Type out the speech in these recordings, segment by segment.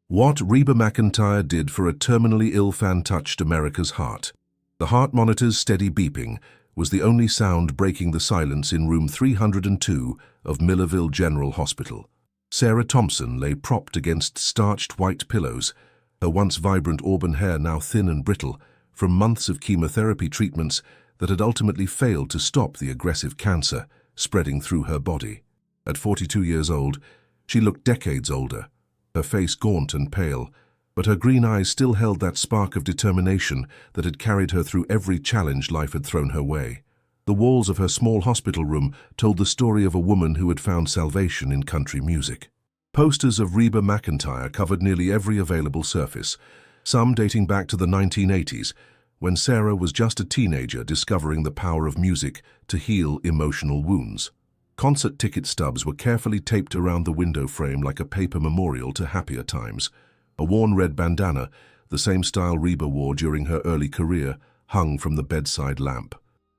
What Reba McEntire did for a terminally ill fan touched America's heart. The heart monitor's steady beeping was the only sound breaking the silence in room 302 of Millerville General Hospital. Sarah Thompson lay propped against starched white pillows, her once vibrant auburn hair now thin and brittle from months of chemotherapy treatments that had ultimately failed to stop the aggressive cancer spreading through her body. At 42 years old, she looked decades older, her face gaunt and pale, but her green eyes still held that spark of determination that had carried her through every challenge life had thrown her way. The walls of her small hospital room told the story of a woman who had found salvation in country music. Posters of Reba McEntire covered nearly every available surface, some dating back to the 1980s, when Sarah was just a teenager discovering the power of music to heal emotional wounds. Concert ticket stubs were carefully taped around the window frame like a paper memorial to happier times. A worn red bandana, the same style Reba wore during her early career, hung from the bedside lamp.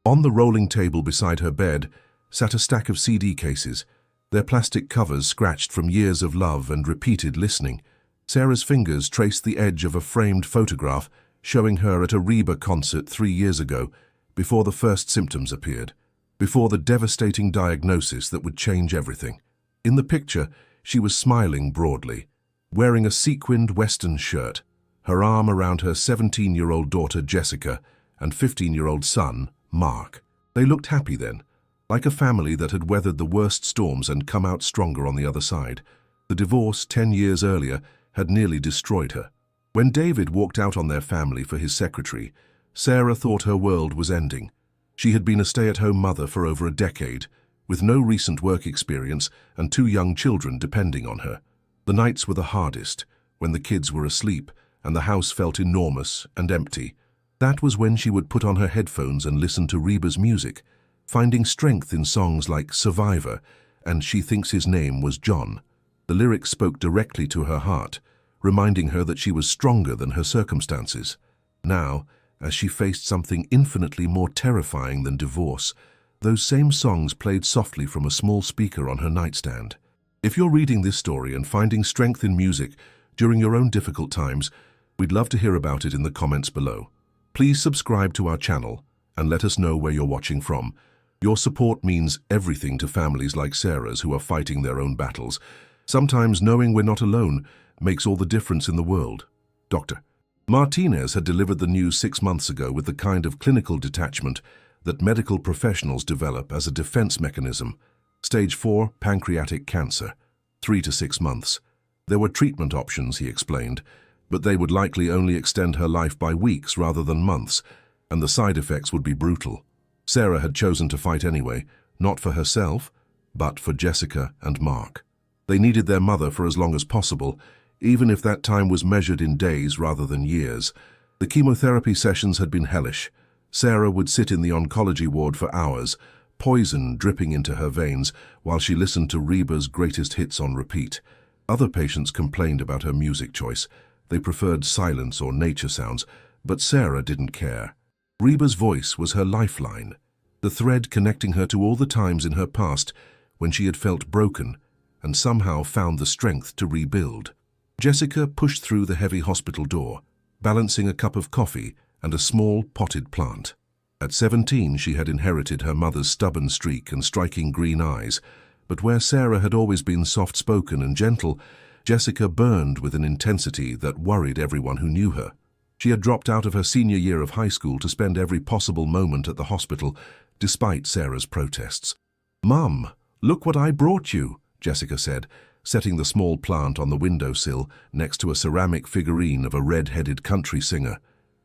On the rolling table beside her bed sat a stack of CD cases, their plastic covers scratched from years of love and repeated listening. Sarah's fingers traced the edge of a framed photograph showing her at a Reba concert 3 years ago, before the first symptoms appeared, before the devastating diagnosis that would change everything. In the picture, she was smiling broadly, wearing a sequined Western shirt, her arm around her 17-year-old daughter Jessica and 15-year-old son, Mark. They looked happy then, like a family that had weathered the worst storms and come out stronger on the other side. The divorce 10 years earlier had nearly destroyed her. When David walked out on their family for his secretary, Sarah thought her world was ending. She had been a stay-at-home mother for over a decade, with no recent work experience and 2 young children depending on her. The nights were the hardest, when the kids were asleep and the house felt enormous and empty. That was when she would put on her headphones and listen to Reba's music, finding strength in songs like Survivor and She Thinks His Name Was John. The lyrics spoke directly to her heart, reminding her that she was stronger than her circumstances. Now, as she faced something infinitely more terrifying than divorce, those same songs played softly from a small speaker on her nightstand. If you're reading this story and finding strength in music during your own difficult times, we'd love to hear about it in the comments below. Please subscribe to our channel and let us know where you're watching from. Your support means everything to families like Sarah's who are fighting their own battles. Sometimes knowing we're not alone makes all the difference in the world. Dr. Martinez had delivered the news 6 months ago with the kind of clinical detachment that medical professionals develop as a defense mechanism. Stage 4 pancreatic cancer, 3 to 6 months. There were treatment options, he explained, but they would likely only extend her life by weeks rather than months, and the side effects would be brutal. Sarah had chosen to fight anyway, not for herself, but for Jessica and Mark. They needed their mother for as long as possible, even if that time was measured in days rather than years. The chemotherapy sessions had been hellish. Sarah would sit in the oncology ward for hours, poison dripping into her veins while she listened to Reba's greatest hits on repeat. Other patients complained about her music choice. They preferred silence or nature sounds, but Sarah didn't care. Reba's voice was her lifeline, the thread connecting her to all the times in her past when she had felt broken and somehow found the strength to rebuild. Jessica pushed through the heavy hospital door, balancing a cup of coffee and a small potted plant. At 17, she had inherited her mother's stubborn streak and striking green eyes, but where Sarah had always been soft-spoken and gentle, Jessica burned with an intensity that worried everyone who knew her. She had dropped out of her senior year of high school to spend every possible moment at the hospital, despite Sarah's protests. "Mum, look what I brought you," Jessica said, setting the small plant on the windowsill next to a ceramic figurine of a red-headed country singer.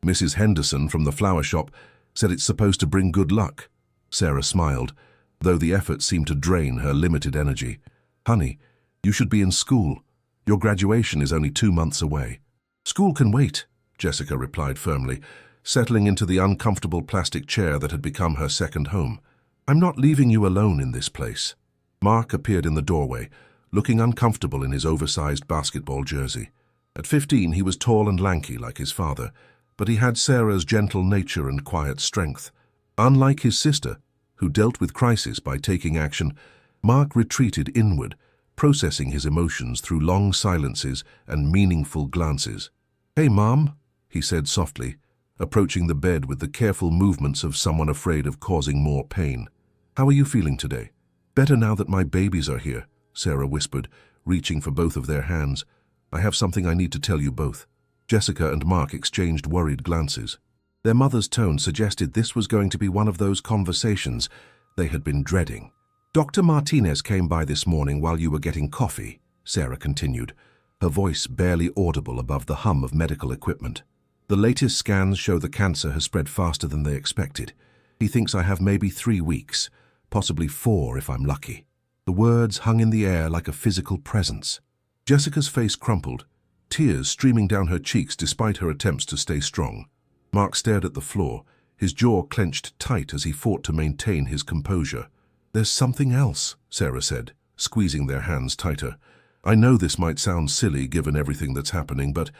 "Mrs. Henderson from the flower shop said it's supposed to bring good luck." Sarah smiled, though the effort seemed to drain her limited energy. "Honey, you should be in school. Your graduation is only 2 months away." "School can wait," Jessica replied firmly, settling into the uncomfortable plastic chair that had become her second home. "I'm not leaving you alone in this place." Mark appeared in the doorway, looking uncomfortable in his oversized basketball jersey. At 15, he was tall and lanky like his father, but he had Sarah's gentle nature and quiet strength. Unlike his sister, who dealt with crisis by taking action, Mark retreated inward, processing his emotions through long silences and meaningful glances. "Hey, Mom," he said softly, approaching the bed with the careful movements of someone afraid of causing more pain. "How are you feeling today?" "Better now that my babies are here," Sarah whispered, reaching for both of their hands. "I have something I need to tell you both." Jessica and Mark exchanged worried glances. Their mother's tone suggested this was going to be one of those conversations they had been dreading. "Dr. Martinez came by this morning while you were getting coffee," Sarah continued, her voice barely audible above the hum of medical equipment. "The latest scans show the cancer has spread faster than they expected. He thinks I have maybe 3 weeks, possibly 4 if I'm lucky." The words hung in the air like a physical presence. Jessica's face crumpled, tears streaming down her cheeks despite her attempts to stay strong. Mark stared at the floor, his jaw clenched tight as he fought to maintain his composure. "There's something else," Sarah said, squeezing their hands tighter. "I know this might sound silly given everything that's happening, but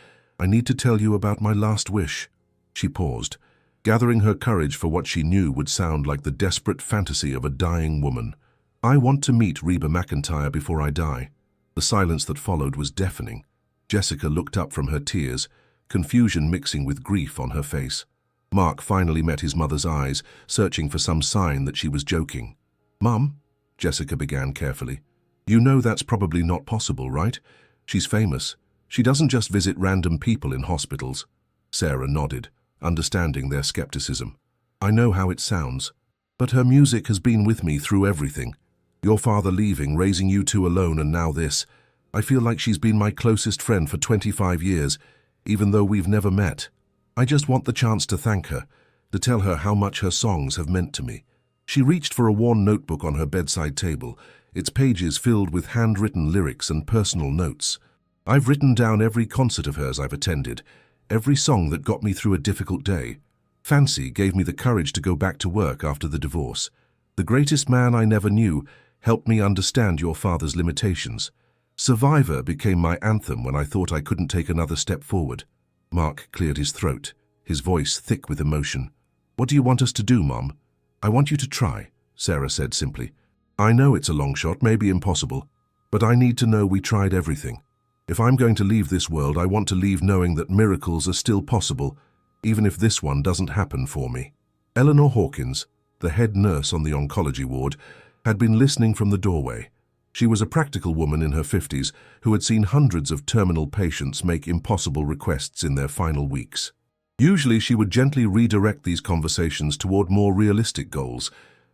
I need to tell you about my last wish." She paused, gathering her courage for what she knew would sound like the desperate fantasy of a dying woman. "I want to meet Reba McEntire before I die." The silence that followed was deafening. Jessica looked up from her tears, confusion mixing with grief on her face. Mark finally met his mother's eyes, searching for some sign that she was joking. "Mum," Jessica began carefully, "you know that's probably not possible, right? She's famous. She doesn't just visit random people in hospitals." Sarah nodded, understanding their skepticism. "I know how it sounds, but her music has been with me through everything. Your father leaving, raising you two alone, and now this. I feel like she's been my closest friend for 25 years, even though we've never met. I just want the chance to thank her, to tell her how much her songs have meant to me." She reached for a worn notebook on her bedside table, its pages filled with handwritten lyrics and personal notes. "I've written down every concert of hers I've attended, every song that got me through a difficult day. Fancy gave me the courage to go back to work after the divorce. The greatest man I never knew helped me understand your father's limitations. Survivor became my anthem when I thought I couldn't take another step forward." Mark cleared his throat, his voice thick with emotion. "What do you want us to do, Mom?" "I want you to try," Sarah said simply. "I know it's a long shot, maybe impossible, but I need to know we tried everything. If I'm going to leave this world, I want to leave knowing that miracles are still possible, even if this one doesn't happen for me." Eleanor Hawkins, the head nurse on the oncology ward, had been listening from the doorway. She was a practical woman in her 50s who had seen hundreds of terminal patients make impossible requests in their final weeks. Usually she would gently redirect these conversations toward more realistic goals,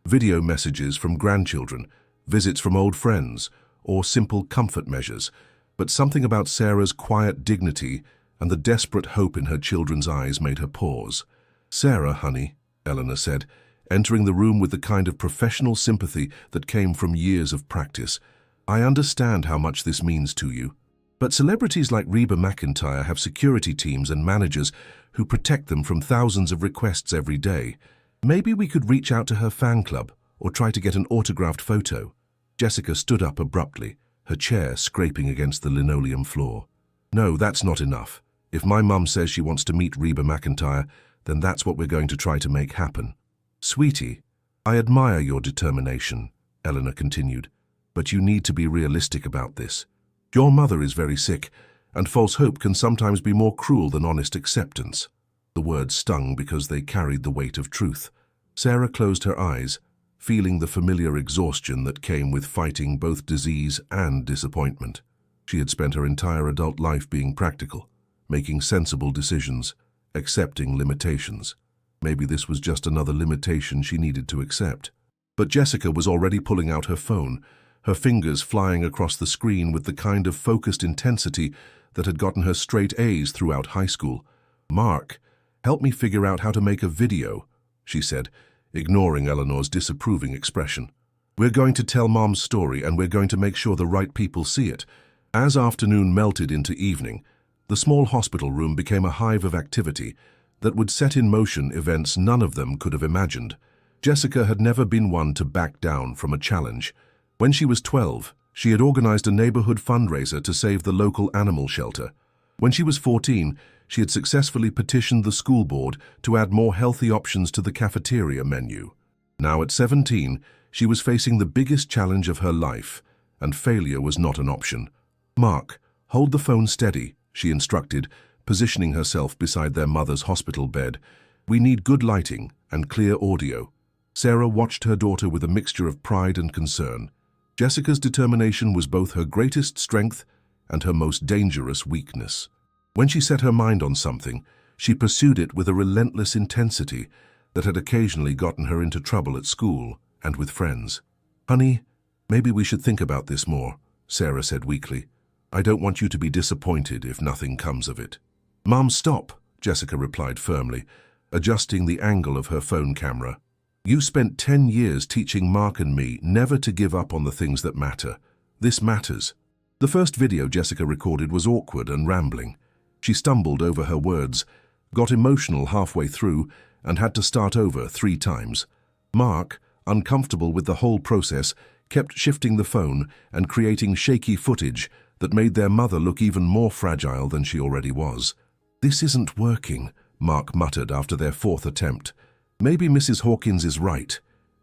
video messages from grandchildren, visits from old friends, or simple comfort measures. But something about Sarah's quiet dignity and the desperate hope in her children's eyes made her pause. "Sarah, honey," Eleanor said, entering the room with the kind of professional sympathy that came from years of practice. "I understand how much this means to you. But celebrities like Reba McEntire have security teams and managers who protect them from thousands of requests every day. Maybe we could reach out to her fan club or try to get an autographed photo." Jessica stood up abruptly, her chair scraping against the linoleum floor. "No, that's not enough. If my mum says she wants to meet Reba McEntire, then that's what we're going to try to make happen." "Sweetie, I admire your determination," Eleanor continued, "but you need to be realistic about this. Your mother is very sick, and false hope can sometimes be more cruel than honest acceptance." The words stung because they carried the weight of truth. Sarah closed her eyes, feeling the familiar exhaustion that came with fighting both disease and disappointment. She had spent her entire adult life being practical, making sensible decisions, accepting limitations. Maybe this was just another limitation she needed to accept. But Jessica was already pulling out her phone, her fingers flying across the screen with the kind of focused intensity that had gotten her straight A's throughout high school. "Mark, help me figure out how to make a video," she said, ignoring Eleanor's disapproving expression. "We're going to tell Mom's story, and we're going to make sure the right people see it." As afternoon melted into evening, the small hospital room became a hive of activity that would set in motion events none of them could have imagined. Jessica had never been one to back down from a challenge. When she was 12, she had organized a neighborhood fundraiser to save the local animal shelter. When she was 14, she had successfully petitioned the school board to add more healthy options to the cafeteria menu. Now at 17, she was facing the biggest challenge of her life, and failure was not an option. "Mark, hold the phone steady," she instructed, positioning herself beside their mother's hospital bed. "We need good lighting and clear audio." Sarah watched her daughter with a mixture of pride and concern. Jessica's determination was both her greatest strength and her most dangerous weakness. When she set her mind on something, she pursued it with a relentless intensity that had occasionally gotten her into trouble at school and with friends. "Honey, maybe we should think about this more," Sarah said weakly. "I don't want you to be disappointed if nothing comes of it." "Mom, stop," Jessica replied firmly, adjusting the angle of her phone camera. "You spent 10 years teaching Mark and me never to give up on the things that matter. This matters." The first video Jessica recorded was awkward and rambling. She stumbled over her words, got emotional halfway through, and had to start over 3 times. Mark, uncomfortable with the whole process, kept shifting the phone and creating shaky footage that made their mother look even more fragile than she already was. "This isn't working," Mark muttered after their 4th attempt. "Maybe Mrs. Hawkins is right.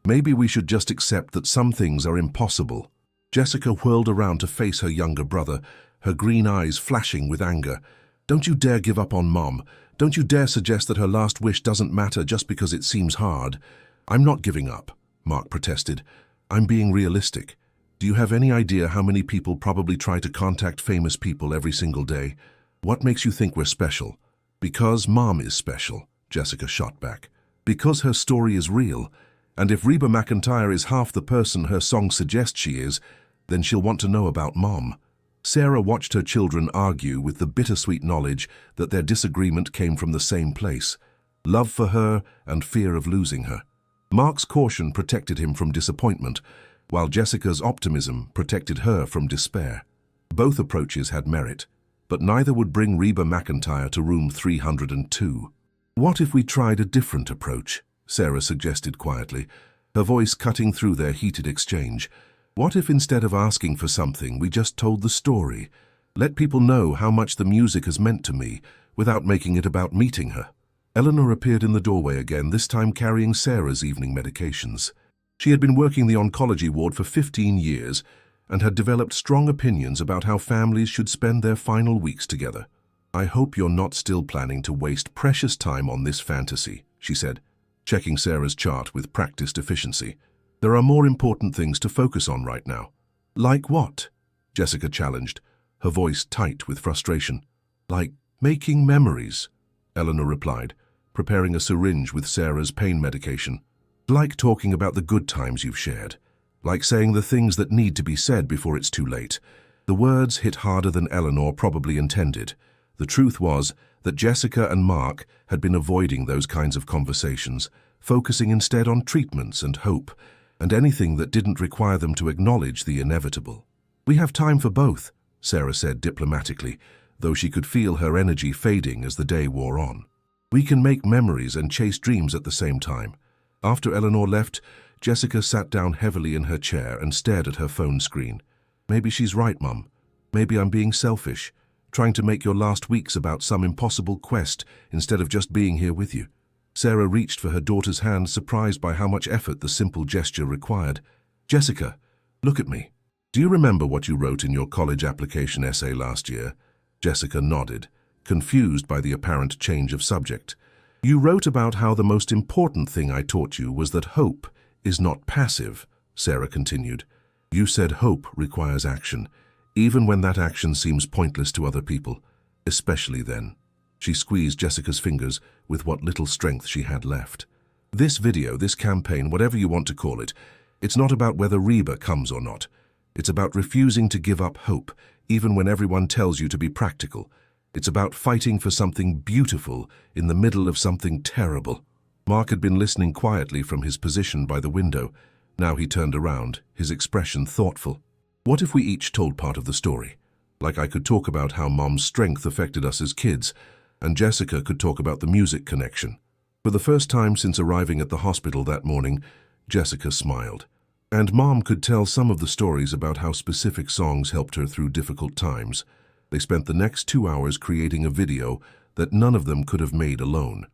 Maybe we should just accept that some things are impossible." Jessica whirled around to face her younger brother, her green eyes flashing with anger. "Don't you dare give up on Mom. Don't you dare suggest that her last wish doesn't matter just because it seems hard." "I'm not giving up," Mark protested. "I'm being realistic. Do you have any idea how many people probably try to contact famous people every single day? What makes you think we're special?" "Because Mom is special," Jessica shot back. "Because her story is real. And if Reba McEntire is half the person her song suggests she is, then she'll want to know about Mom." Sarah watched her children argue with the bittersweet knowledge that their disagreement came from the same place: love for her and fear of losing her. Mark's caution protected him from disappointment, while Jessica's optimism protected her from despair. Both approaches had merit, but neither would bring Reba McEntire to room 302. "What if we tried a different approach?" Sarah suggested quietly, her voice cutting through their heated exchange. "What if instead of asking for something, we just told the story? Let people know how much the music has meant to me, without making it about meeting her." Eleanor appeared in the doorway again, this time carrying Sarah's evening medications. She had been working the oncology ward for 15 years and had developed strong opinions about how families should spend their final weeks together. "I hope you're not still planning to waste precious time on this fantasy," she said, checking Sarah's chart with practiced efficiency. "There are more important things to focus on right now." "Like what?" Jessica challenged, her voice tight with frustration. "Like making memories," Eleanor replied, preparing a syringe with Sarah's pain medication. "Like talking about the good times you've shared. Like saying the things that need to be said before it's too late." The words hit harder than Eleanor probably intended. The truth was that Jessica and Mark had been avoiding those kinds of conversations, focusing instead on treatments and hope, and anything that didn't require them to acknowledge the inevitable. "We have time for both," Sarah said diplomatically, though she could feel her energy fading as the day wore on. "We can make memories and chase dreams at the same time." After Eleanor left, Jessica sat down heavily in her chair and stared at her phone screen. "Maybe she's right, Mum. Maybe I'm being selfish, trying to make your last weeks about some impossible quest instead of just being here with you." Sarah reached for her daughter's hand, surprised by how much effort the simple gesture required. "Jessica, look at me. Do you remember what you wrote in your college application essay last year?" Jessica nodded, confused by the apparent change of subject. "You wrote about how the most important thing I taught you was that hope is not passive," Sarah continued. "You said hope requires action, even when that action seems pointless to other people, especially then." She squeezed Jessica's fingers with what little strength she had left. "This video, this campaign, whatever you want to call it, it's not about whether Reba comes or not. It's about refusing to give up hope, even when everyone tells you to be practical. It's about fighting for something beautiful in the middle of something terrible." Mark had been listening quietly from his position by the window. Now he turned around, his expression thoughtful. "What if we each told part of the story? Like I could talk about how Mom's strength affected us as kids, and Jessica could talk about the music connection." For the first time since arriving at the hospital that morning, Jessica smiled. And Mom could tell some of the stories about how specific songs helped her through difficult times. They spent the next 2 hours creating a video that none of them could have made alone.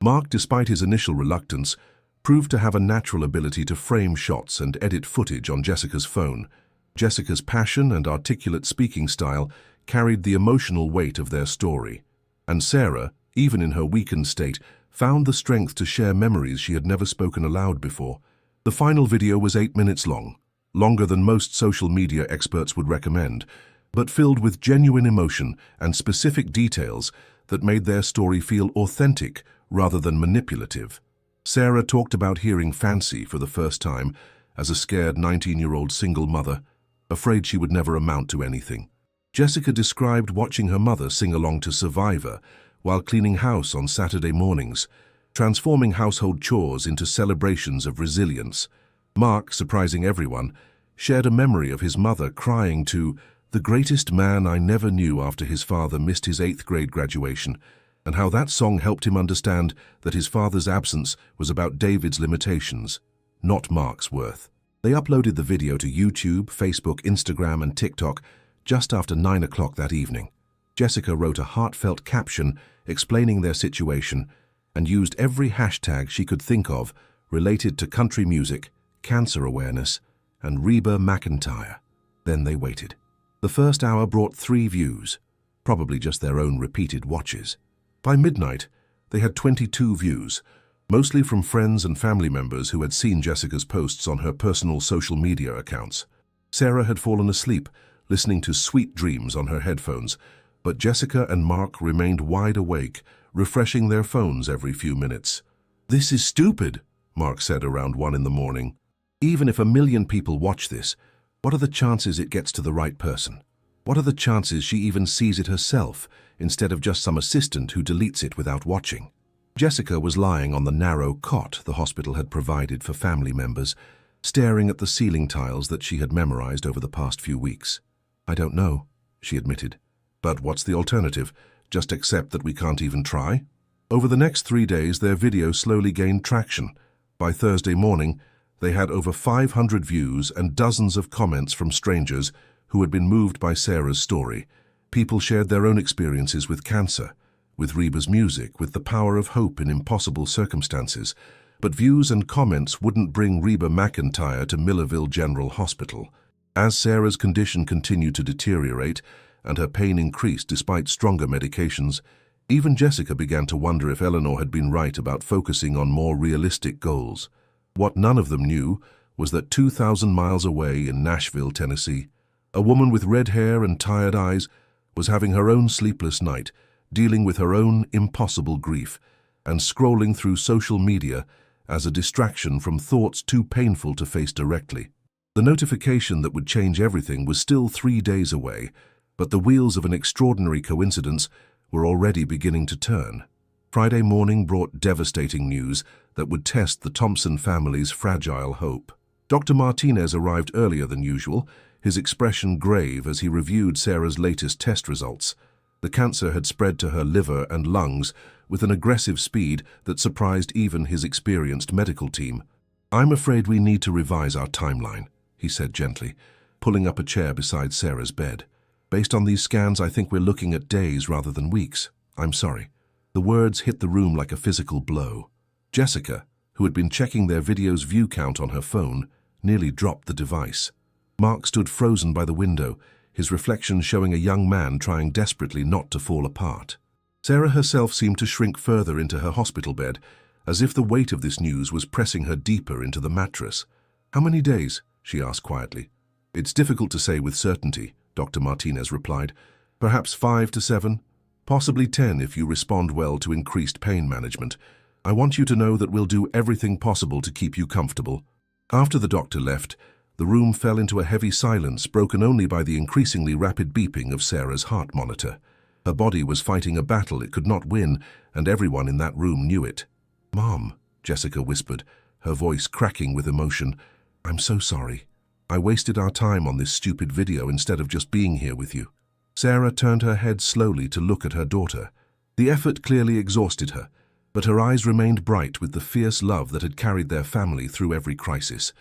Mark, despite his initial reluctance, proved to have a natural ability to frame shots and edit footage on Jessica's phone. Jessica's passion and articulate speaking style carried the emotional weight of their story. And Sarah, even in her weakened state, found the strength to share memories she had never spoken aloud before. The final video was 8 minutes long, longer than most social media experts would recommend, but filled with genuine emotion and specific details that made their story feel authentic rather than manipulative. Sarah talked about hearing "fancy" for the first time as a scared 19-year-old single mother, afraid she would never amount to anything. Jessica described watching her mother sing along to Survivor while cleaning house on Saturday mornings, transforming household chores into celebrations of resilience. Mark, surprising everyone, shared a memory of his mother crying to "the greatest man I never knew" after his father missed his 8th grade graduation, and how that song helped him understand that his father's absence was about David's limitations, not Mark's worth. They uploaded the video to YouTube, Facebook, Instagram, and TikTok just after 9 o'clock that evening. Jessica wrote a heartfelt caption explaining their situation and used every hashtag she could think of related to country music, cancer awareness, and Reba McEntire. Then they waited. The first hour brought 3 views, probably just their own repeated watches. By midnight, they had 22 views, mostly from friends and family members who had seen Jessica's posts on her personal social media accounts. Sarah had fallen asleep, listening to "Sweet Dreams" on her headphones, but Jessica and Mark remained wide awake, refreshing their phones every few minutes. "This is stupid," Mark said around 1 in the morning. "Even if 1 million people watch this, what are the chances it gets to the right person? What are the chances she even sees it herself, instead of just some assistant who deletes it without watching?" Jessica was lying on the narrow cot the hospital had provided for family members, staring at the ceiling tiles that she had memorized over the past few weeks. "I don't know," she admitted. "But what's the alternative? Just accept that we can't even try?" Over the next 3 days, their video slowly gained traction. By Thursday morning, they had over 500 views and dozens of comments from strangers who had been moved by Sarah's story. People shared their own experiences with cancer, with Reba's music, with the power of hope in impossible circumstances. But views and comments wouldn't bring Reba McEntire to Millerville General Hospital. As Sarah's condition continued to deteriorate and her pain increased despite stronger medications, even Jessica began to wonder if Eleanor had been right about focusing on more realistic goals. What none of them knew was that 2,000 miles away in Nashville, Tennessee, a woman with red hair and tired eyes was having her own sleepless night, dealing with her own impossible grief, and scrolling through social media as a distraction from thoughts too painful to face directly. The notification that would change everything was still 3 days away, but the wheels of an extraordinary coincidence were already beginning to turn. Friday morning brought devastating news that would test the Thompson family's fragile hope. Dr. Martinez arrived earlier than usual, his expression grave as he reviewed Sarah's latest test results. The cancer had spread to her liver and lungs with an aggressive speed that surprised even his experienced medical team. "I'm afraid we need to revise our timeline," he said gently, pulling up a chair beside Sarah's bed. "Based on these scans, I think we're looking at days rather than weeks. I'm sorry." The words hit the room like a physical blow. Jessica, who had been checking their video's view count on her phone, nearly dropped the device. Mark stood frozen by the window, his reflection showing a young man trying desperately not to fall apart. Sarah herself seemed to shrink further into her hospital bed, as if the weight of this news was pressing her deeper into the mattress. "How many days?" she asked quietly. "It's difficult to say with certainty," Dr. Martinez replied. "Perhaps 5 to 7, possibly 10 if you respond well to increased pain management. I want you to know that we'll do everything possible to keep you comfortable." After the doctor left, the room fell into a heavy silence broken only by the increasingly rapid beeping of Sarah's heart monitor. Her body was fighting a battle it could not win, and everyone in that room knew it. "Mom," Jessica whispered, her voice cracking with emotion, "I'm so sorry. I wasted our time on this stupid video instead of just being here with you." Sarah turned her head slowly to look at her daughter. The effort clearly exhausted her, but her eyes remained bright with the fierce love that had carried their family through every crisis.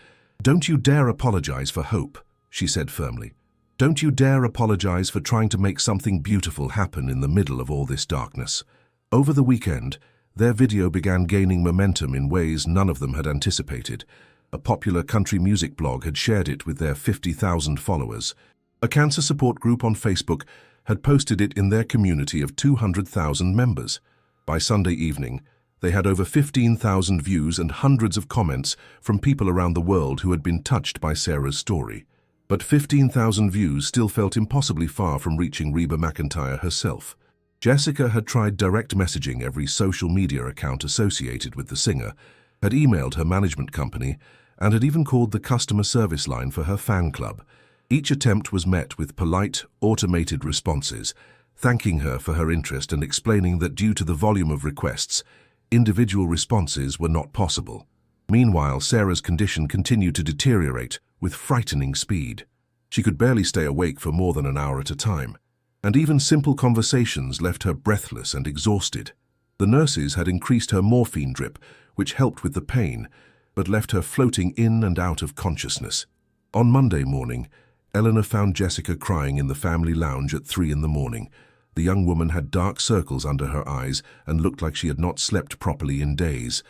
"Don't you dare apologize for hope," she said firmly. "Don't you dare apologize for trying to make something beautiful happen in the middle of all this darkness." Over the weekend, their video began gaining momentum in ways none of them had anticipated. A popular country music blog had shared it with their 50,000 followers. A cancer support group on Facebook had posted it in their community of 200,000 members. By Sunday evening, they had over 15,000 views and hundreds of comments from people around the world who had been touched by Sarah's story. But 15,000 views still felt impossibly far from reaching Reba McEntire herself. Jessica had tried direct messaging every social media account associated with the singer, had emailed her management company, and had even called the customer service line for her fan club. Each attempt was met with polite, automated responses, thanking her for her interest and explaining that due to the volume of requests, individual responses were not possible. Meanwhile, Sarah's condition continued to deteriorate with frightening speed. She could barely stay awake for more than an hour at a time, and even simple conversations left her breathless and exhausted. The nurses had increased her morphine drip, which helped with the pain, but left her floating in and out of consciousness. On Monday morning, Eleanor found Jessica crying in the family lounge at 3 in the morning. The young woman had dark circles under her eyes and looked like she had not slept properly in days.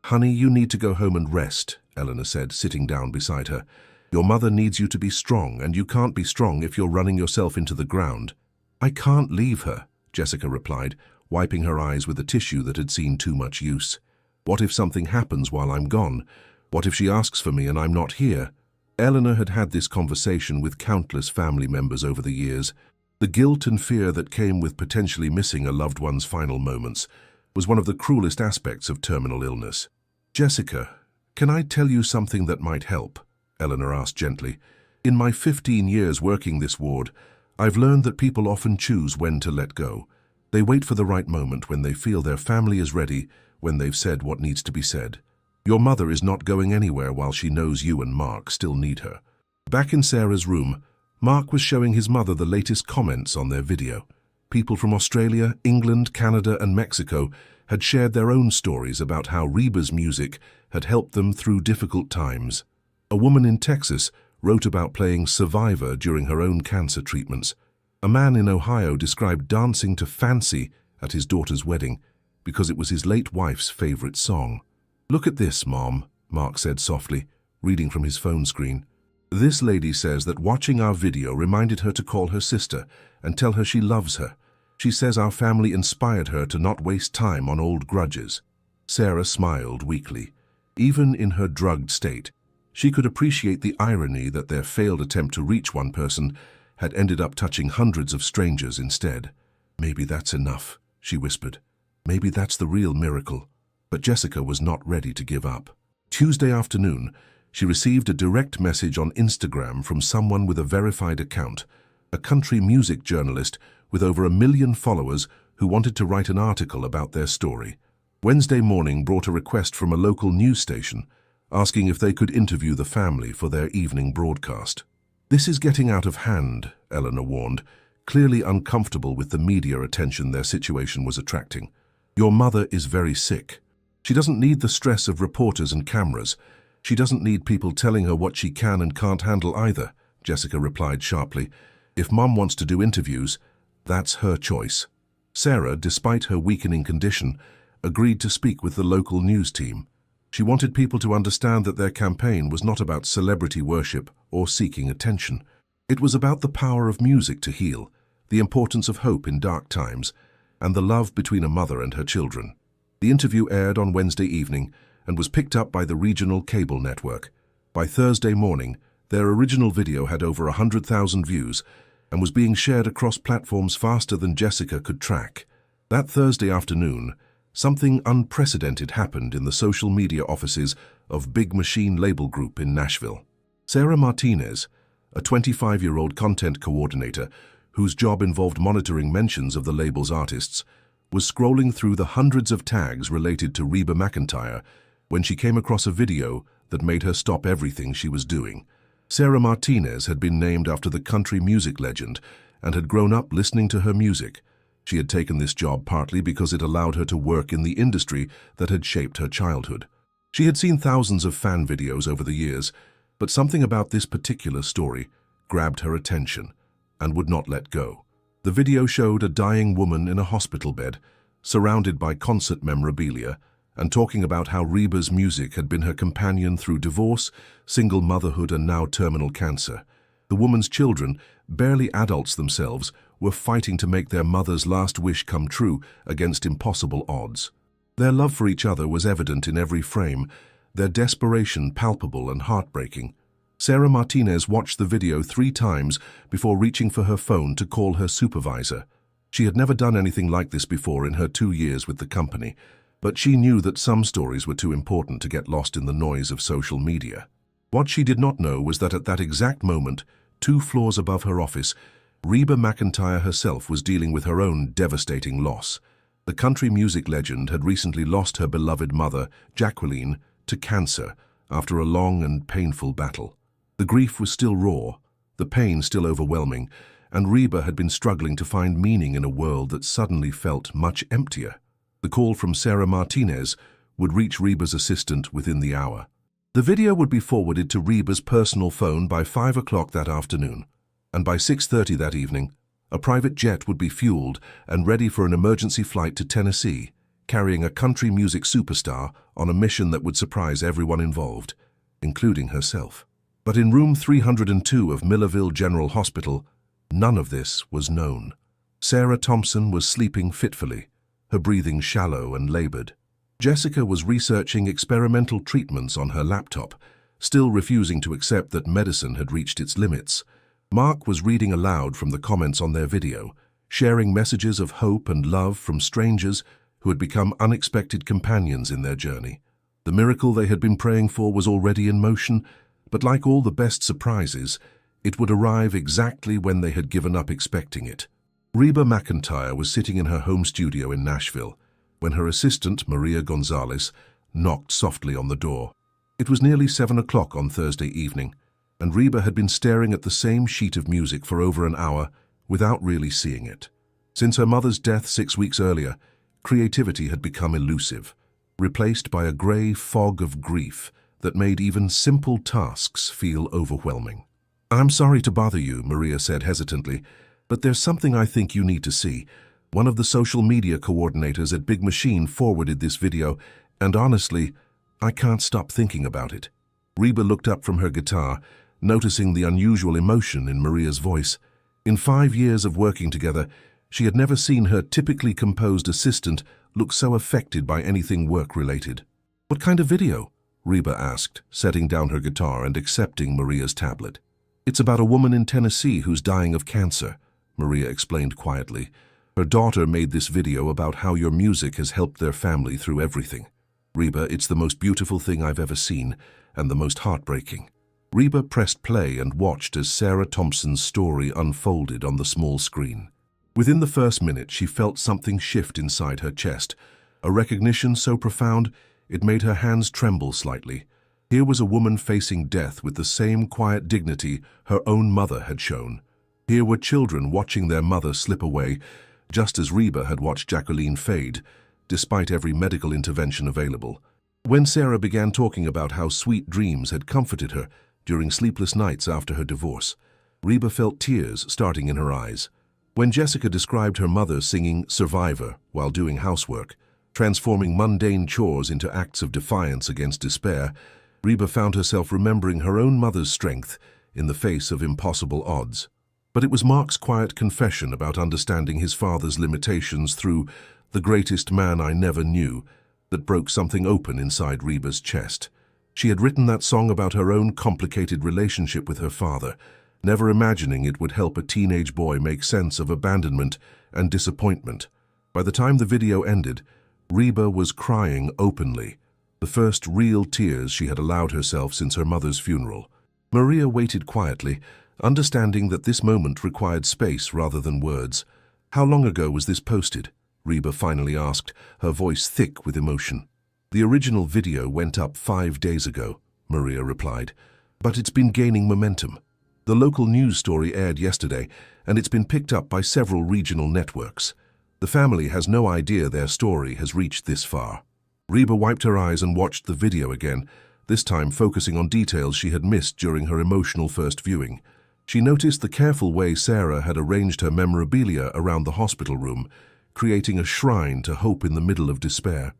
"Honey, you need to go home and rest," Eleanor said, sitting down beside her. "Your mother needs you to be strong, and you can't be strong if you're running yourself into the ground." "I can't leave her," Jessica replied, wiping her eyes with a tissue that had seen too much use. "What if something happens while I'm gone? What if she asks for me and I'm not here?" Eleanor had had this conversation with countless family members over the years. The guilt and fear that came with potentially missing a loved one's final moments was one of the cruelest aspects of terminal illness. "Jessica, can I tell you something that might help?" Eleanor asked gently. "In my 15 years working this ward, I've learned that people often choose when to let go. They wait for the right moment when they feel their family is ready, when they've said what needs to be said. Your mother is not going anywhere while she knows you and Mark still need her." Back in Sarah's room, Mark was showing his mother the latest comments on their video. People from Australia, England, Canada, and Mexico had shared their own stories about how Reba's music had helped them through difficult times. A woman in Texas wrote about playing Survivor during her own cancer treatments. A man in Ohio described dancing to Fancy at his daughter's wedding because it was his late wife's favorite song. "Look at this, Mom," Mark said softly, reading from his phone screen. "This lady says that watching our video reminded her to call her sister and tell her she loves her. She says our family inspired her to not waste time on old grudges." Sarah smiled weakly. Even in her drugged state, she could appreciate the irony that their failed attempt to reach one person had ended up touching hundreds of strangers instead. "Maybe that's enough," she whispered. "Maybe that's the real miracle." But Jessica was not ready to give up. Tuesday afternoon, she received a direct message on Instagram from someone with a verified account, a country music journalist with over 1 million followers who wanted to write an article about their story. Wednesday morning brought a request from a local news station, asking if they could interview the family for their evening broadcast. "This is getting out of hand," Eleanor warned, clearly uncomfortable with the media attention their situation was attracting. "Your mother is very sick. She doesn't need the stress of reporters and cameras. She doesn't need people telling her what she can and can't handle either," Jessica replied sharply. "If Mom wants to do interviews, that's her choice." Sarah, despite her weakening condition, agreed to speak with the local news team. She wanted people to understand that their campaign was not about celebrity worship or seeking attention. It was about the power of music to heal, the importance of hope in dark times, and the love between a mother and her children. The interview aired on Wednesday evening and was picked up by the regional cable network. By Thursday morning, their original video had over 100,000 views and was being shared across platforms faster than Jessica could track. That Thursday afternoon, something unprecedented happened in the social media offices of Big Machine Label Group in Nashville. Sarah Martinez, a 25-year-old content coordinator whose job involved monitoring mentions of the label's artists, was scrolling through the hundreds of tags related to Reba McEntire when she came across a video that made her stop everything she was doing. Sarah Martinez had been named after the country music legend and had grown up listening to her music. She had taken this job partly because it allowed her to work in the industry that had shaped her childhood. She had seen thousands of fan videos over the years, but something about this particular story grabbed her attention and would not let go. The video showed a dying woman in a hospital bed, surrounded by concert memorabilia, and talking about how Reba's music had been her companion through divorce, single motherhood, and now terminal cancer. The woman's children, barely adults themselves, were fighting to make their mother's last wish come true against impossible odds. Their love for each other was evident in every frame, their desperation palpable and heartbreaking. Sarah Martinez watched the video 3 times before reaching for her phone to call her supervisor. She had never done anything like this before in her 2 years with the company, but she knew that some stories were too important to get lost in the noise of social media. What she did not know was that at that exact moment, 2 floors above her office, Reba McEntire herself was dealing with her own devastating loss. The country music legend had recently lost her beloved mother, Jacqueline, to cancer after a long and painful battle. The grief was still raw, the pain still overwhelming, and Reba had been struggling to find meaning in a world that suddenly felt much emptier. The call from Sarah Martinez would reach Reba's assistant within the hour. The video would be forwarded to Reba's personal phone by 5 o'clock that afternoon, and by 6:30 that evening, a private jet would be fueled and ready for an emergency flight to Tennessee, carrying a country music superstar on a mission that would surprise everyone involved, including herself. But in room 302 of Millerville General Hospital, none of this was known. Sarah Thompson was sleeping fitfully, her breathing shallow and labored. Jessica was researching experimental treatments on her laptop, still refusing to accept that medicine had reached its limits. Mark was reading aloud from the comments on their video, sharing messages of hope and love from strangers who had become unexpected companions in their journey. The miracle they had been praying for was already in motion, but like all the best surprises, it would arrive exactly when they had given up expecting it. Reba McEntire was sitting in her home studio in Nashville when her assistant, Maria Gonzalez, knocked softly on the door. It was nearly 7 o'clock on Thursday evening, and Reba had been staring at the same sheet of music for over an hour without really seeing it. Since her mother's death 6 weeks earlier, creativity had become elusive, replaced by a grey fog of grief that made even simple tasks feel overwhelming. "I'm sorry to bother you," Maria said hesitantly, "but there's something I think you need to see. One of the social media coordinators at Big Machine forwarded this video, and honestly, I can't stop thinking about it." Reba looked up from her guitar, noticing the unusual emotion in Maria's voice. In 5 years of working together, she had never seen her typically composed assistant look so affected by anything work-related. "What kind of video?" Reba asked, setting down her guitar and accepting Maria's tablet. "It's about a woman in Tennessee who's dying of cancer," Maria explained quietly. "Her daughter made this video about how your music has helped their family through everything. Reba, it's the most beautiful thing I've ever seen, and the most heartbreaking." Reba pressed play and watched as Sarah Thompson's story unfolded on the small screen. Within the first minute, she felt something shift inside her chest, a recognition so profound it made her hands tremble slightly. Here was a woman facing death with the same quiet dignity her own mother had shown. Here were children watching their mother slip away, just as Reba had watched Jacqueline fade, despite every medical intervention available. When Sarah began talking about how sweet dreams had comforted her during sleepless nights after her divorce, Reba felt tears starting in her eyes. When Jessica described her mother singing Survivor while doing housework, transforming mundane chores into acts of defiance against despair, Reba found herself remembering her own mother's strength in the face of impossible odds. But it was Mark's quiet confession about understanding his father's limitations through "The Greatest Man I Never Knew" that broke something open inside Reba's chest. She had written that song about her own complicated relationship with her father, never imagining it would help a teenage boy make sense of abandonment and disappointment. By the time the video ended, Reba was crying openly, the first real tears she had allowed herself since her mother's funeral. Maria waited quietly, understanding that this moment required space rather than words. "How long ago was this posted?" Reba finally asked, her voice thick with emotion. "The original video went up 5 days ago," Maria replied, "but it's been gaining momentum. The local news story aired yesterday, and it's been picked up by several regional networks. The family has no idea their story has reached this far." Reba wiped her eyes and watched the video again, this time focusing on details she had missed during her emotional first viewing. She noticed the careful way Sarah had arranged her memorabilia around the hospital room, creating a shrine to hope in the middle of despair.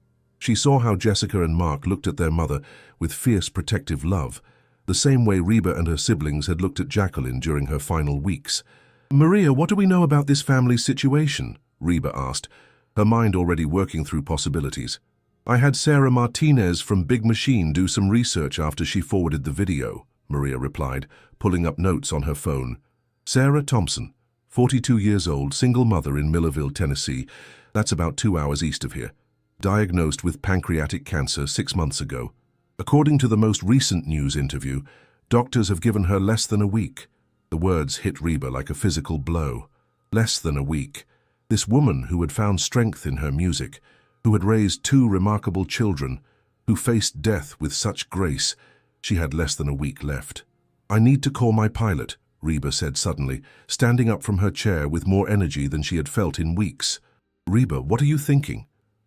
She saw how Jessica and Mark looked at their mother with fierce protective love, the same way Reba and her siblings had looked at Jacqueline during her final weeks. "Maria, what do we know about this family's situation?" Reba asked, her mind already working through possibilities. "I had Sarah Martinez from Big Machine do some research after she forwarded the video," Maria replied, pulling up notes on her phone. "Sarah Thompson, 42 years old, single mother in Millerville, Tennessee. That's about 2 hours east of here. Diagnosed with pancreatic cancer 6 months ago. According to the most recent news interview, doctors have given her less than a week." The words hit Reba like a physical blow. Less than a week. This woman who had found strength in her music, who had raised 2 remarkable children, who faced death with such grace, she had less than a week left. "I need to call my pilot," Reba said suddenly, standing up from her chair with more energy than she had felt in weeks. "Reba, what are you thinking?"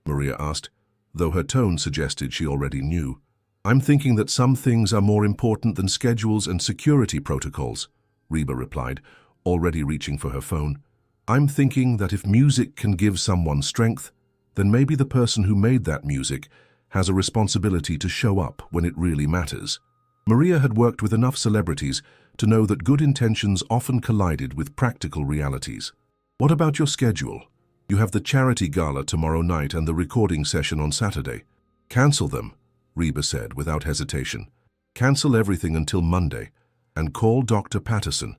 Maria asked, though her tone suggested she already knew. "I'm thinking that some things are more important than schedules and security protocols," Reba replied, already reaching for her phone. "I'm thinking that if music can give someone strength, then maybe the person who made that music has a responsibility to show up when it really matters." Maria had worked with enough celebrities to know that good intentions often collided with practical realities. "What about your schedule? You have the charity gala tomorrow night and the recording session on Saturday." "Cancel them," Reba said without hesitation. "Cancel everything until Monday, and call Dr. Patterson.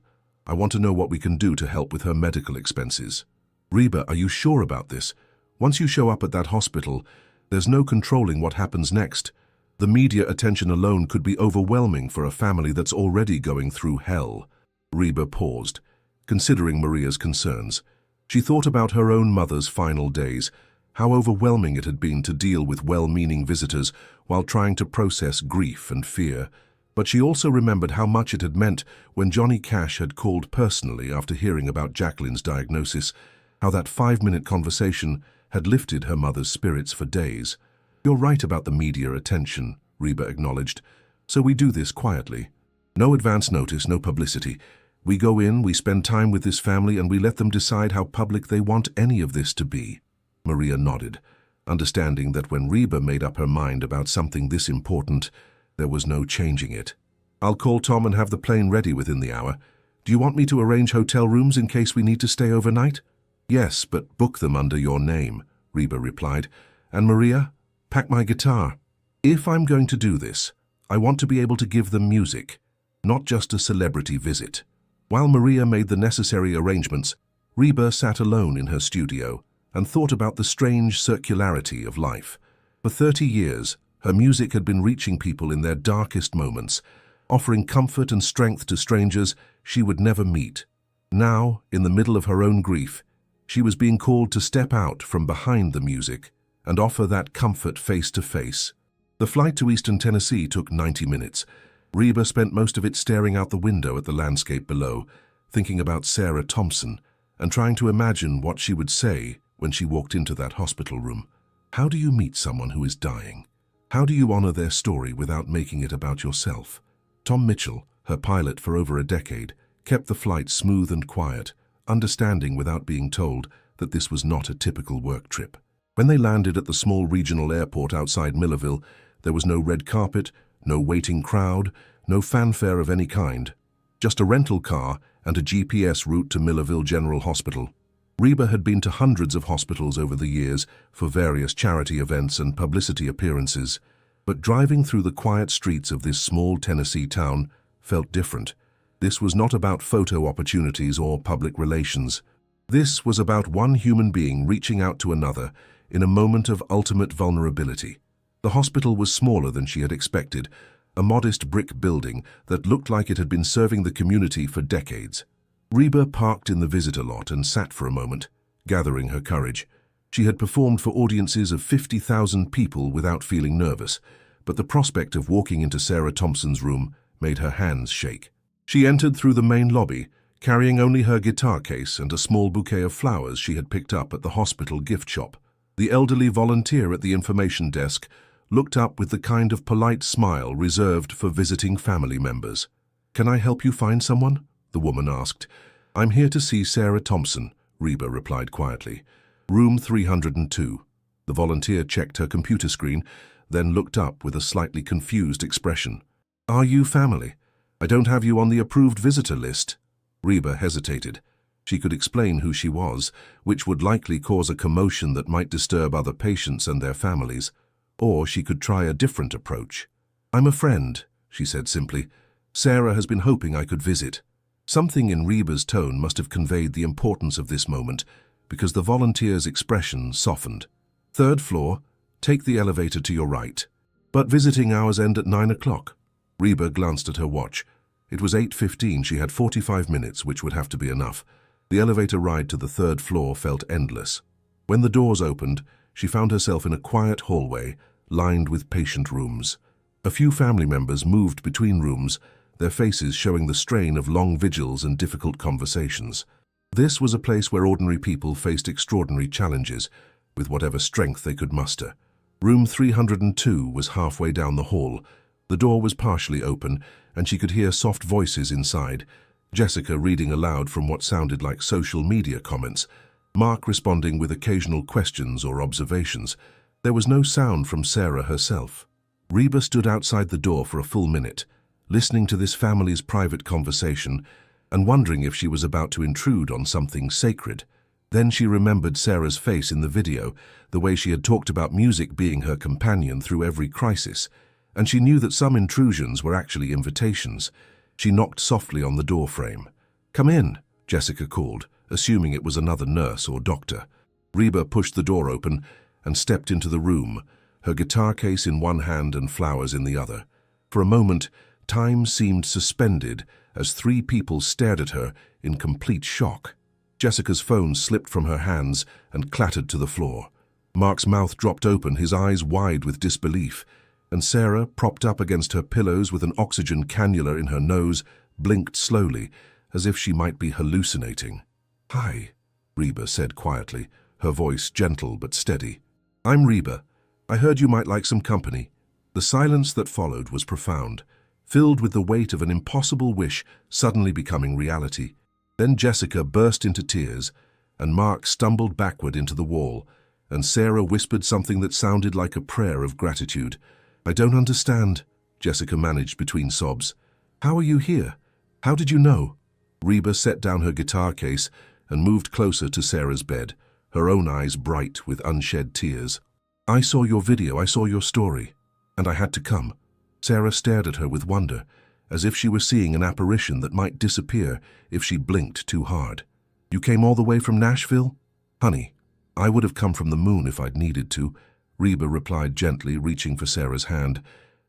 I want to know what we can do to help with her medical expenses." "Reba, are you sure about this? Once you show up at that hospital, there's no controlling what happens next. The media attention alone could be overwhelming for a family that's already going through hell." Reba paused, considering Maria's concerns. She thought about her own mother's final days, how overwhelming it had been to deal with well-meaning visitors while trying to process grief and fear. But she also remembered how much it had meant when Johnny Cash had called personally after hearing about Jacqueline's diagnosis, how that 5-minute conversation had lifted her mother's spirits for days. "You're right about the media attention," Reba acknowledged. "So we do this quietly. No advance notice, no publicity. We go in, we spend time with this family, and we let them decide how public they want any of this to be." Maria nodded, understanding that when Reba made up her mind about something this important, there was no changing it. "I'll call Tom and have the plane ready within the hour. Do you want me to arrange hotel rooms in case we need to stay overnight?" "Yes, but book them under your name," Reba replied. "And Maria, pack my guitar. If I'm going to do this, I want to be able to give them music, not just a celebrity visit." While Maria made the necessary arrangements, Reba sat alone in her studio and thought about the strange circularity of life. For 30 years, her music had been reaching people in their darkest moments, offering comfort and strength to strangers she would never meet. Now, in the middle of her own grief, she was being called to step out from behind the music and offer that comfort face to face. The flight to Eastern Tennessee took 90 minutes. Reba spent most of it staring out the window at the landscape below, thinking about Sarah Thompson and trying to imagine what she would say when she walked into that hospital room. How do you meet someone who is dying? How do you honor their story without making it about yourself? Tom Mitchell, her pilot for over a decade, kept the flight smooth and quiet, understanding without being told that this was not a typical work trip. When they landed at the small regional airport outside Millerville, there was no red carpet, no waiting crowd, no fanfare of any kind. Just a rental car and a GPS route to Millerville General Hospital. Reba had been to hundreds of hospitals over the years for various charity events and publicity appearances, but driving through the quiet streets of this small Tennessee town felt different. This was not about photo opportunities or public relations. This was about one human being reaching out to another in a moment of ultimate vulnerability. The hospital was smaller than she had expected, a modest brick building that looked like it had been serving the community for decades. Reba parked in the visitor lot and sat for a moment, gathering her courage. She had performed for audiences of 50,000 people without feeling nervous, but the prospect of walking into Sarah Thompson's room made her hands shake. She entered through the main lobby, carrying only her guitar case and a small bouquet of flowers she had picked up at the hospital gift shop. The elderly volunteer at the information desk looked up with the kind of polite smile reserved for visiting family members. "Can I help you find someone?" the woman asked. "I'm here to see Sarah Thompson," Reba replied quietly. "Room 302. The volunteer checked her computer screen, then looked up with a slightly confused expression. "Are you family? I don't have you on the approved visitor list." Reba hesitated. She could explain who she was, which would likely cause a commotion that might disturb other patients and their families. Or she could try a different approach. "I'm a friend," she said simply. "Sarah has been hoping I could visit." Something in Reba's tone must have conveyed the importance of this moment, because the volunteer's expression softened. "Third floor, take the elevator to your right. But visiting hours end at 9 o'clock. Reba glanced at her watch. It was 8:15. She had 45 minutes, which would have to be enough. The elevator ride to the third floor felt endless. When the doors opened, she found herself in a quiet hallway, lined with patient rooms. A few family members moved between rooms, their faces showing the strain of long vigils and difficult conversations. This was a place where ordinary people faced extraordinary challenges, with whatever strength they could muster. Room 302 was halfway down the hall. The door was partially open, and she could hear soft voices inside. Jessica reading aloud from what sounded like social media comments, Mark responding with occasional questions or observations. There was no sound from Sarah herself. Reba stood outside the door for a full minute, listening to this family's private conversation and wondering if she was about to intrude on something sacred. Then she remembered Sarah's face in the video, the way she had talked about music being her companion through every crisis, and she knew that some intrusions were actually invitations. She knocked softly on the door frame. "Come in," Jessica called, assuming it was another nurse or doctor. Reba pushed the door open and stepped into the room, her guitar case in one hand and flowers in the other. For a moment, time seemed suspended as three people stared at her in complete shock. Jessica's phone slipped from her hands and clattered to the floor. Mark's mouth dropped open, his eyes wide with disbelief, and Sarah, propped up against her pillows with an oxygen cannula in her nose, blinked slowly, as if she might be hallucinating. "Hi," Reba said quietly, her voice gentle but steady. "I'm Reba. I heard you might like some company." The silence that followed was profound, filled with the weight of an impossible wish suddenly becoming reality. Then Jessica burst into tears, and Mark stumbled backward into the wall, and Sarah whispered something that sounded like a prayer of gratitude. "I don't understand," Jessica managed between sobs. "How are you here? How did you know?" Reba set down her guitar case and moved closer to Sarah's bed, her own eyes bright with unshed tears. "I saw your video, I saw your story, and I had to come." Sarah stared at her with wonder, as if she were seeing an apparition that might disappear if she blinked too hard. "You came all the way from Nashville?" "Honey, I would have come from the moon if I'd needed to," Reba replied gently, reaching for Sarah's hand.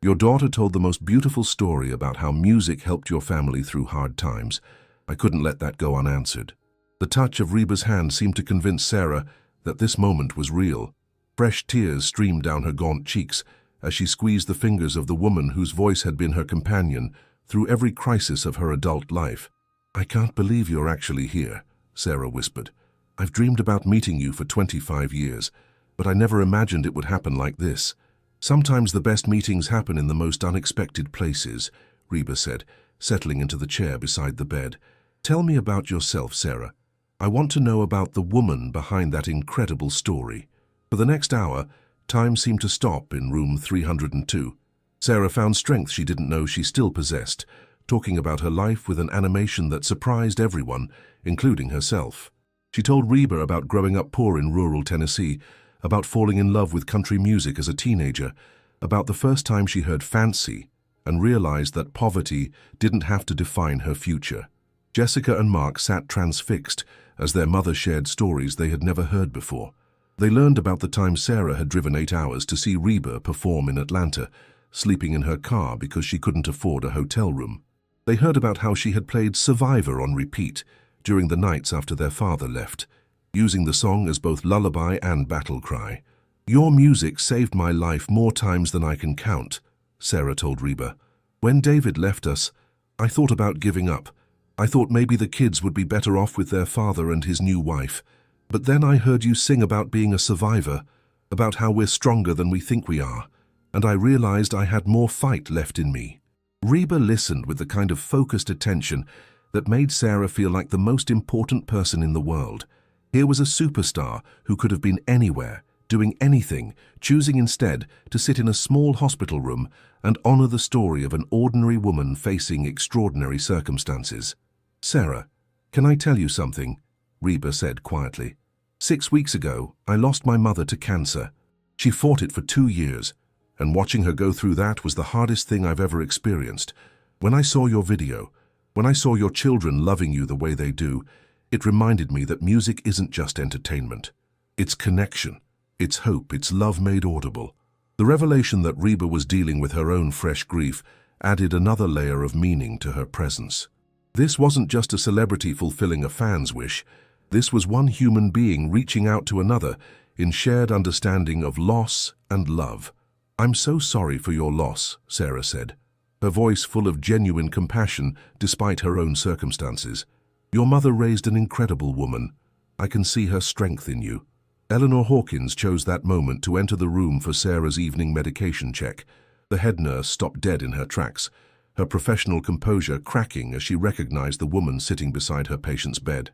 "Your daughter told the most beautiful story about how music helped your family through hard times. I couldn't let that go unanswered." The touch of Reba's hand seemed to convince Sarah that this moment was real. Fresh tears streamed down her gaunt cheeks as she squeezed the fingers of the woman whose voice had been her companion through every crisis of her adult life. "I can't believe you're actually here," Sarah whispered. "I've dreamed about meeting you for 25 years, but I never imagined it would happen like this." "Sometimes the best meetings happen in the most unexpected places," Reba said, settling into the chair beside the bed. "Tell me about yourself, Sarah. I want to know about the woman behind that incredible story." For the next hour, time seemed to stop in room 302. Sarah found strength she didn't know she still possessed, talking about her life with an animation that surprised everyone, including herself. She told Reba about growing up poor in rural Tennessee, about falling in love with country music as a teenager, about the first time she heard fancy and realized that poverty didn't have to define her future. Jessica and Mark sat transfixed as their mother shared stories they had never heard before. They learned about the time Sarah had driven 8 hours to see Reba perform in Atlanta, sleeping in her car because she couldn't afford a hotel room. They heard about how she had played Survivor on repeat during the nights after their father left, using the song as both lullaby and battle cry. "Your music saved my life more times than I can count," Sarah told Reba. "When David left us, I thought about giving up. I thought maybe the kids would be better off with their father and his new wife. But then I heard you sing about being a survivor, about how we're stronger than we think we are, and I realized I had more fight left in me." Reba listened with the kind of focused attention that made Sarah feel like the most important person in the world. Here was a superstar who could have been anywhere, doing anything, choosing instead to sit in a small hospital room and honor the story of an ordinary woman facing extraordinary circumstances. "Sarah, can I tell you something?" Reba said quietly. "6 weeks ago, I lost my mother to cancer. She fought it for 2 years, and watching her go through that was the hardest thing I've ever experienced. When I saw your video, when I saw your children loving you the way they do, it reminded me that music isn't just entertainment. It's connection, it's hope, it's love made audible." The revelation that Reba was dealing with her own fresh grief added another layer of meaning to her presence. This wasn't just a celebrity fulfilling a fan's wish. This was one human being reaching out to another in shared understanding of loss and love. "I'm so sorry for your loss," Sarah said, her voice full of genuine compassion despite her own circumstances. "Your mother raised an incredible woman. I can see her strength in you." Eleanor Hawkins chose that moment to enter the room for Sarah's evening medication check. The head nurse stopped dead in her tracks, her professional composure cracking as she recognized the woman sitting beside her patient's bed.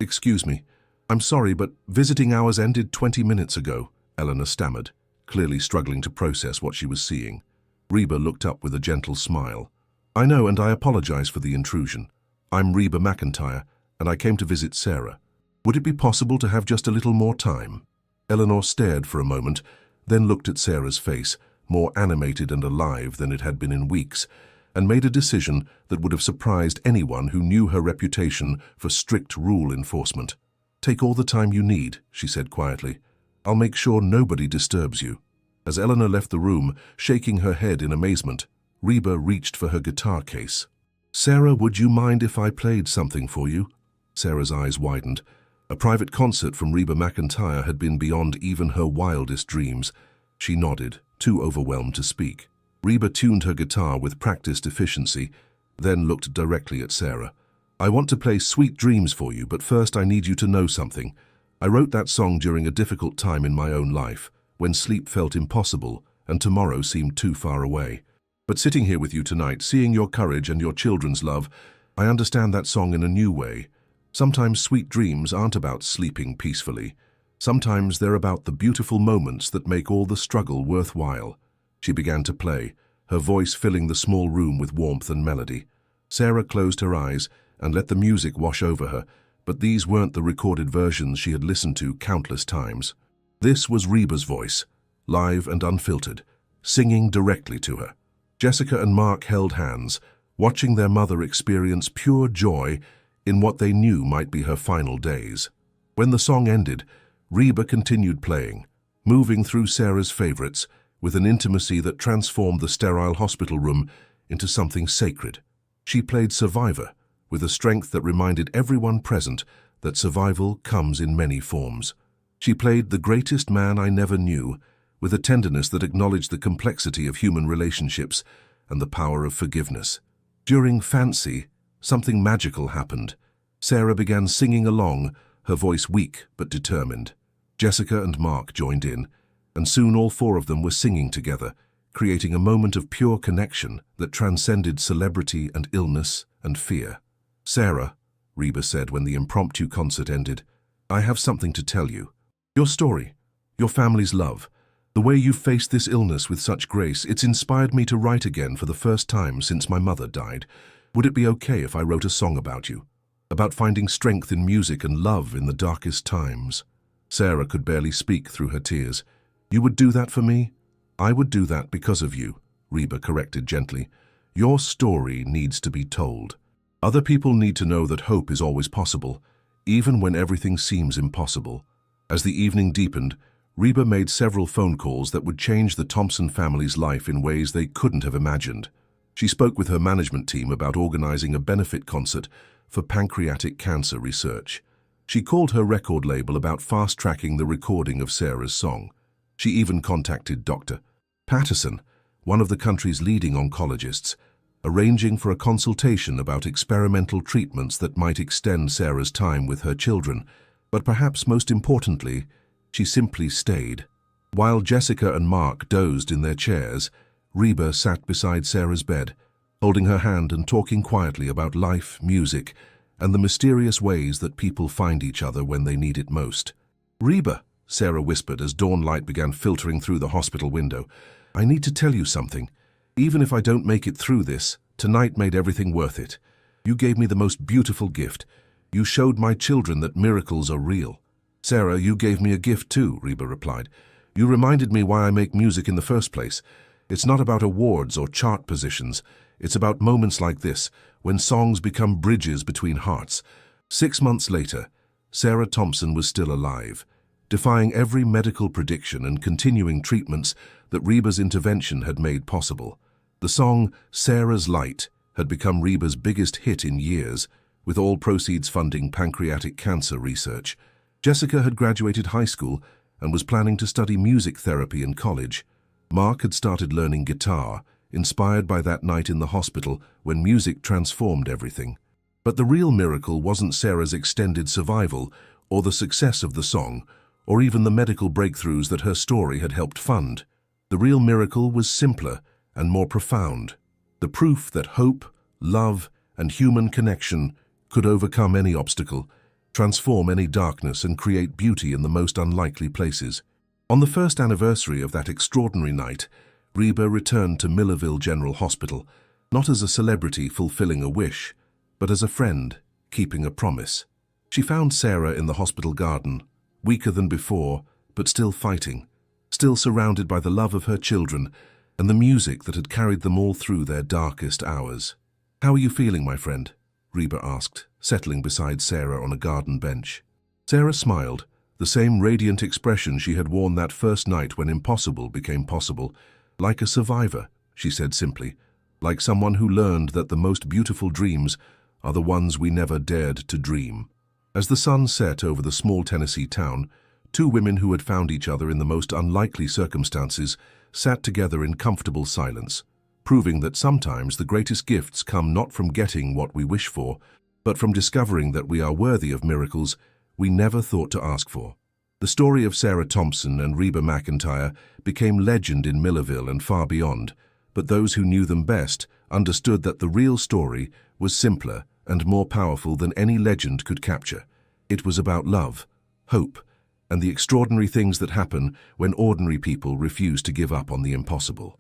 Excuse me, I'm sorry, but visiting hours ended 20 minutes ago," Eleanor stammered, clearly struggling to process what she was seeing. Reba looked up with a gentle smile. "I know, and I apologize for the intrusion. I'm Reba McEntire, and I came to visit Sarah. Would it be possible to have just a little more time?" Eleanor stared for a moment, then looked at Sarah's face, more animated and alive than it had been in weeks, and made a decision that would have surprised anyone who knew her reputation for strict rule enforcement. "Take all the time you need," she said quietly. "I'll make sure nobody disturbs you." As Eleanor left the room, shaking her head in amazement, Reba reached for her guitar case. "Sarah, would you mind if I played something for you?" Sarah's eyes widened. A private concert from Reba McEntire had been beyond even her wildest dreams. She nodded, too overwhelmed to speak. Reba tuned her guitar with practiced efficiency, then looked directly at Sarah. "I want to play Sweet Dreams for you, but first I need you to know something. I wrote that song during a difficult time in my own life, when sleep felt impossible and tomorrow seemed too far away. But sitting here with you tonight, seeing your courage and your children's love, I understand that song in a new way. Sometimes sweet dreams aren't about sleeping peacefully. Sometimes they're about the beautiful moments that make all the struggle worthwhile." She began to play, her voice filling the small room with warmth and melody. Sarah closed her eyes and let the music wash over her, but these weren't the recorded versions she had listened to countless times. This was Reba's voice, live and unfiltered, singing directly to her. Jessica and Mark held hands, watching their mother experience pure joy in what they knew might be her final days. When the song ended, Reba continued playing, moving through Sarah's favorites with an intimacy that transformed the sterile hospital room into something sacred. She played Survivor with a strength that reminded everyone present that survival comes in many forms. She played The Greatest Man I Never Knew with a tenderness that acknowledged the complexity of human relationships and the power of forgiveness. During Fancy, something magical happened. Sarah began singing along, her voice weak but determined. Jessica and Mark joined in, and soon all four of them were singing together, creating a moment of pure connection that transcended celebrity and illness and fear. "Sarah," Reba said when the impromptu concert ended, "I have something to tell you. Your story, your family's love, the way you faced this illness with such grace, it's inspired me to write again for the first time since my mother died. Would it be okay if I wrote a song about you? About finding strength in music and love in the darkest times?" Sarah could barely speak through her tears. "You would do that for me?" "I would do that because of you," Reba corrected gently. "Your story needs to be told. Other people need to know that hope is always possible, even when everything seems impossible." As the evening deepened, Reba made several phone calls that would change the Thompson family's life in ways they couldn't have imagined. She spoke with her management team about organizing a benefit concert for pancreatic cancer research. She called her record label about fast-tracking the recording of Sarah's song. She even contacted Dr. Patterson, one of the country's leading oncologists, arranging for a consultation about experimental treatments that might extend Sarah's time with her children. But perhaps most importantly, she simply stayed. While Jessica and Mark dozed in their chairs, Reba sat beside Sarah's bed, holding her hand and talking quietly about life, music, and the mysterious ways that people find each other when they need it most. "Reba," Sarah whispered as dawn light began filtering through the hospital window. "I need to tell you something. Even if I don't make it through this, tonight made everything worth it. You gave me the most beautiful gift. You showed my children that miracles are real." "Sarah, you gave me a gift too," Reba replied. "You reminded me why I make music in the first place. It's not about awards or chart positions. It's about moments like this, when songs become bridges between hearts." 6 months later, Sarah Thompson was still alive, defying every medical prediction and continuing treatments that Reba's intervention had made possible. The song "Sarah's Light" had become Reba's biggest hit in years, with all proceeds funding pancreatic cancer research. Jessica had graduated high school and was planning to study music therapy in college. Mark had started learning guitar, inspired by that night in the hospital when music transformed everything. But the real miracle wasn't Sarah's extended survival, or the success of the song, or even the medical breakthroughs that her story had helped fund. The real miracle was simpler and more profound. The proof that hope, love, and human connection could overcome any obstacle, transform any darkness, and create beauty in the most unlikely places. On the first anniversary of that extraordinary night, Reba returned to Millerville General Hospital, not as a celebrity fulfilling a wish, but as a friend keeping a promise. She found Sarah in the hospital garden, weaker than before, but still fighting, still surrounded by the love of her children and the music that had carried them all through their darkest hours. "How are you feeling, my friend?" Reba asked, settling beside Sarah on a garden bench. Sarah smiled, the same radiant expression she had worn that first night when impossible became possible. "Like a survivor," she said simply, "like someone who learned that the most beautiful dreams are the ones we never dared to dream." As the sun set over the small Tennessee town, two women who had found each other in the most unlikely circumstances sat together in comfortable silence, proving that sometimes the greatest gifts come not from getting what we wish for, but from discovering that we are worthy of miracles we never thought to ask for. The story of Sarah Thompson and Reba McEntire became legend in Millerville and far beyond, but those who knew them best understood that the real story was simpler and more powerful than any legend could capture. It was about love, hope, and the extraordinary things that happen when ordinary people refuse to give up on the impossible.